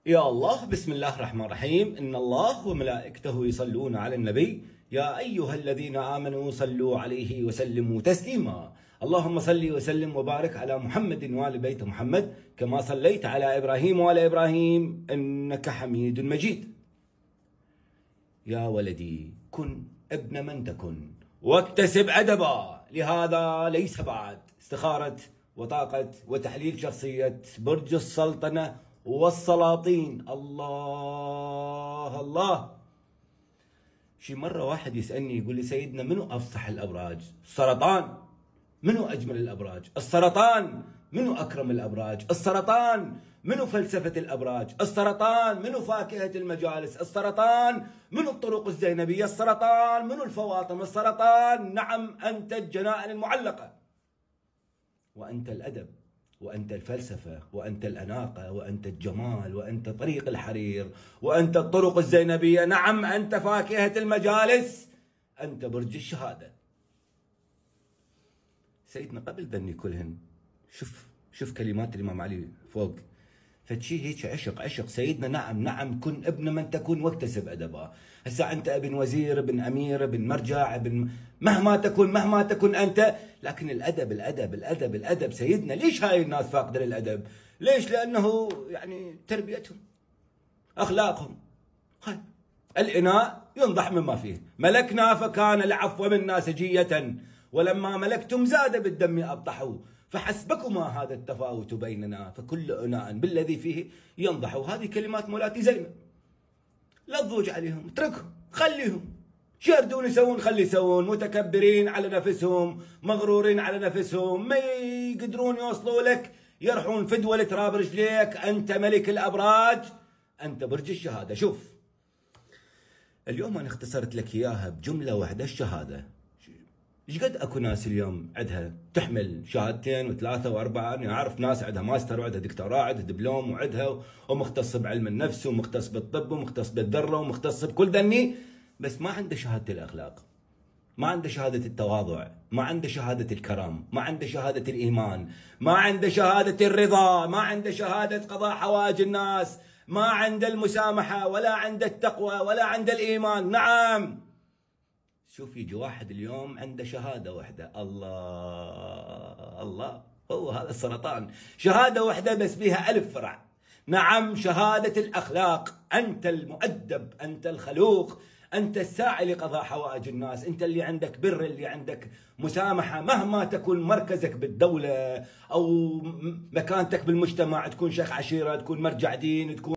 يا الله، بسم الله الرحمن الرحيم. إن الله وملائكته يصلون على النبي يا أيها الذين آمنوا صلوا عليه وسلموا تسليما. اللهم صل وسلم وبارك على محمد وآل بيت محمد كما صليت على إبراهيم وآل إبراهيم إنك حميد مجيد. يا ولدي كن ابن من تكن واكتسب أدبا، لهذا ليس بعد استخارة وطاقة وتحليل شخصية برج السلطنة والسلاطين. الله الله. شي مرة واحد يسألني يقول لي سيدنا منو أفصح الأبراج؟ السرطان. منو أجمل الأبراج؟ السرطان. منو أكرم الأبراج؟ السرطان. منو فلسفة الأبراج؟ السرطان. منو فاكهة المجالس؟ السرطان. منو الطرق الزينبية؟ السرطان. منو الفواطم؟ السرطان. نعم، أنت الجنائن المعلقة، وأنت الأدب، وأنت الفلسفة، وأنت الأناقة، وأنت الجمال، وأنت طريق الحرير، وأنت الطرق الزينبية. نعم، أنت فاكهة المجالس، أنت برج الشهادة. سيدنا قبل ذني كلهن شوف كلمات الإمام علي فوق، فشي هيك عشق سيدنا. نعم كن ابن من تكون واكتسب أدبا. هسه أنت ابن وزير، ابن أمير، ابن مرجع، ابن مهما تكن أنت، لكن الأدب سيدنا. ليش هاي الناس فاقدة للأدب؟ ليش؟ لأنه يعني تربيتهم، أخلاقهم. الإناء ينضح مما فيه. ملكنا فكان العفو منا سجية، ولما ملكتم زاد بالدم أبطحوا، فحسبكما هذا التفاوت بيننا، فكل إناء بالذي فيه ينضح. هذه كلمات مولاتي زينب. لا تضوج عليهم، اتركهم، خليهم شو يردون يسوون، خلي يسوون. متكبرين على نفسهم، مغرورين على نفسهم، ما يقدرون يوصلوا لك، يرحون فدوة لتراب رجليك. أنت ملك الأبراج، أنت برج الشهادة. شوف اليوم أنا اختصرت لك إياها بجملة واحدة، الشهادة. ايش قد اكو ناس اليوم عندها تحمل شهادتين وثلاثه واربعه. انا اعرف ناس عندها ماستر وعندها دكتوراه وعندها دبلوم وعندها، ومختص بعلم النفس ومختص بالطب ومختص بالذره ومختص بكل ذني، بس ما عنده شهاده الاخلاق، ما عنده شهاده التواضع، ما عنده شهاده الكرم، ما عنده شهاده الايمان، ما عنده شهاده الرضا، ما عنده شهاده قضاء حوائج الناس، ما عنده المسامحه، ولا عنده التقوى، ولا عنده الايمان. نعم، شوف يجي واحد اليوم عنده شهادة واحدة، الله، هو هذا السرطان. شهادة واحدة بس بها 1000 فرع. نعم، شهادة الأخلاق. أنت المؤدب، أنت الخلوق، أنت الساعي لقضاء حوائج الناس، أنت اللي عندك بر، اللي عندك مسامحة، مهما تكون مركزك بالدولة أو مكانتك بالمجتمع، تكون شيخ عشيرة، تكون مرجع دين، تكون